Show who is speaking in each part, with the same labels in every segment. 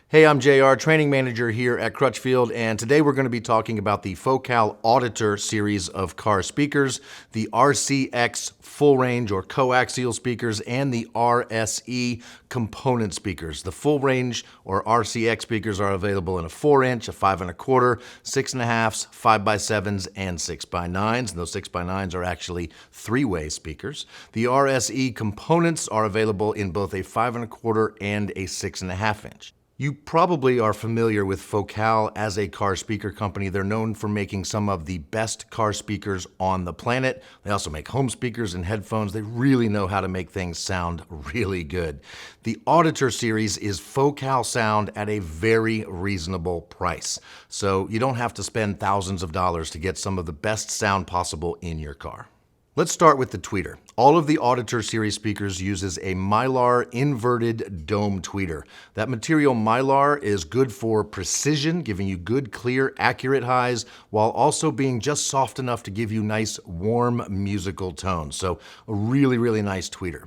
Speaker 1: Hey, I'm JR, training manager here at Crutchfield, and today we're going to be talking about the Focal Auditor series of car speakers, the RCX full range or coaxial speakers, and the RSE component speakers. The full range or RCX speakers are available in a 4-inch, a 5 1/4, 6 1/2, 5x7s, and 6x9s. And those 6x9s are actually 3-way speakers. The RSE components are available in both a 5 1/4 and a 6 1/2 inch. You probably are familiar with Focal as a car speaker company. They're known for making some of the best car speakers on the planet. They also make home speakers and headphones. They really know how to make things sound really good. The Auditor series is Focal sound at a very reasonable price. So you don't have to spend thousands of dollars to get some of the best sound possible in your car. Let's start with the tweeter. All of the Auditor series speakers uses a Mylar inverted dome tweeter. That material Mylar is good for precision, giving you good, clear, accurate highs, while also being just soft enough to give you nice, warm musical tones. So a really, really nice tweeter.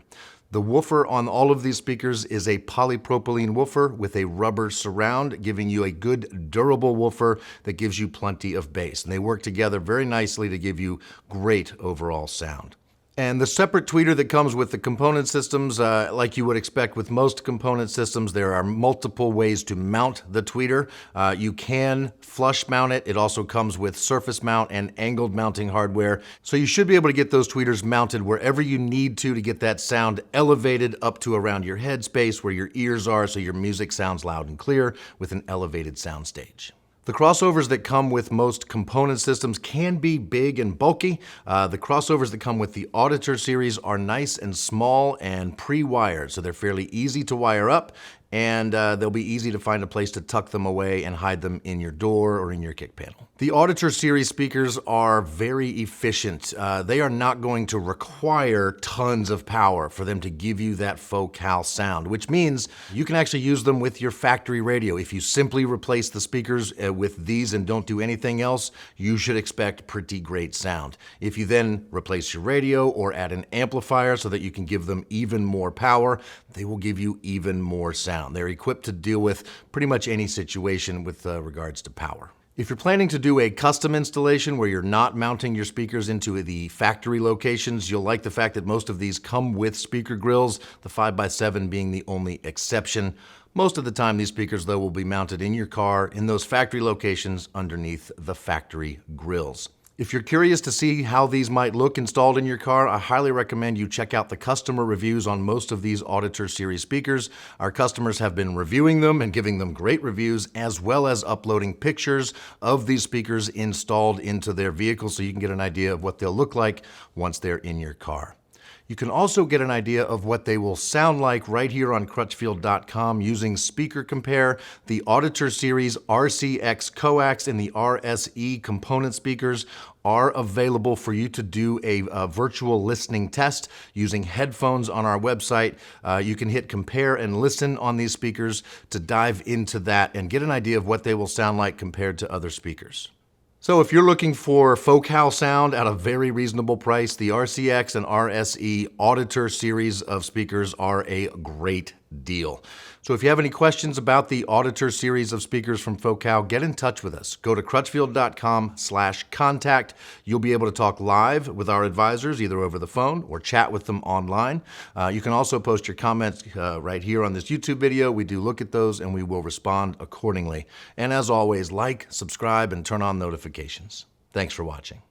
Speaker 1: The woofer on all of these speakers is a polypropylene woofer with a rubber surround, giving you a good, durable woofer that gives you plenty of bass. And they work together very nicely to give you great overall sound. And the separate tweeter that comes with the component systems, like you would expect with most component systems, there are multiple ways to mount the tweeter. You can flush mount it. It also comes with surface mount and angled mounting hardware. So you should be able to get those tweeters mounted wherever you need to get that sound elevated up to around your head space where your ears are, so your music sounds loud and clear with an elevated soundstage. The crossovers that come with most component systems can be big and bulky. The crossovers that come with the Auditor series are nice and small and pre-wired, so they're fairly easy to wire up, and they'll be easy to find a place to tuck them away and hide them in your door or in your kick panel. The Auditor series speakers are very efficient. They are not going to require tons of power for them to give you that Focal sound, which means you can actually use them with your factory radio. If you simply replace the speakers with these and don't do anything else, you should expect pretty great sound. If you then replace your radio or add an amplifier so that you can give them even more power, they will give you even more sound. They're equipped to deal with pretty much any situation with regards to power. If you're planning to do a custom installation where you're not mounting your speakers into the factory locations, you'll like the fact that most of these come with speaker grills, the 5x7 being the only exception. Most of the time, these speakers, though, will be mounted in your car in those factory locations underneath the factory grills. If you're curious to see how these might look installed in your car, I highly recommend you check out the customer reviews on most of these Auditor series speakers. Our customers have been reviewing them and giving them great reviews, as well as uploading pictures of these speakers installed into their vehicle so you can get an idea of what they'll look like once they're in your car. You can also get an idea of what they will sound like right here on Crutchfield.com using SpeakerCompare. The Auditor series RCX coax and the RSE component speakers are available for you to do a virtual listening test using headphones on our website. You can hit compare and listen on these speakers to dive into that and get an idea of what they will sound like compared to other speakers. So if you're looking for Focal sound at a very reasonable price, the RCX and RSE Auditor series of speakers are a great deal. So if you have any questions about the Auditor series of speakers from Focal, get in touch with us. Go to crutchfield.com/contact. You'll be able to talk live with our advisors, either over the phone or chat with them online. You can also post your comments right here on this YouTube video. We do look at those and we will respond accordingly. And as always, like, subscribe, and turn on notifications. Thanks for watching.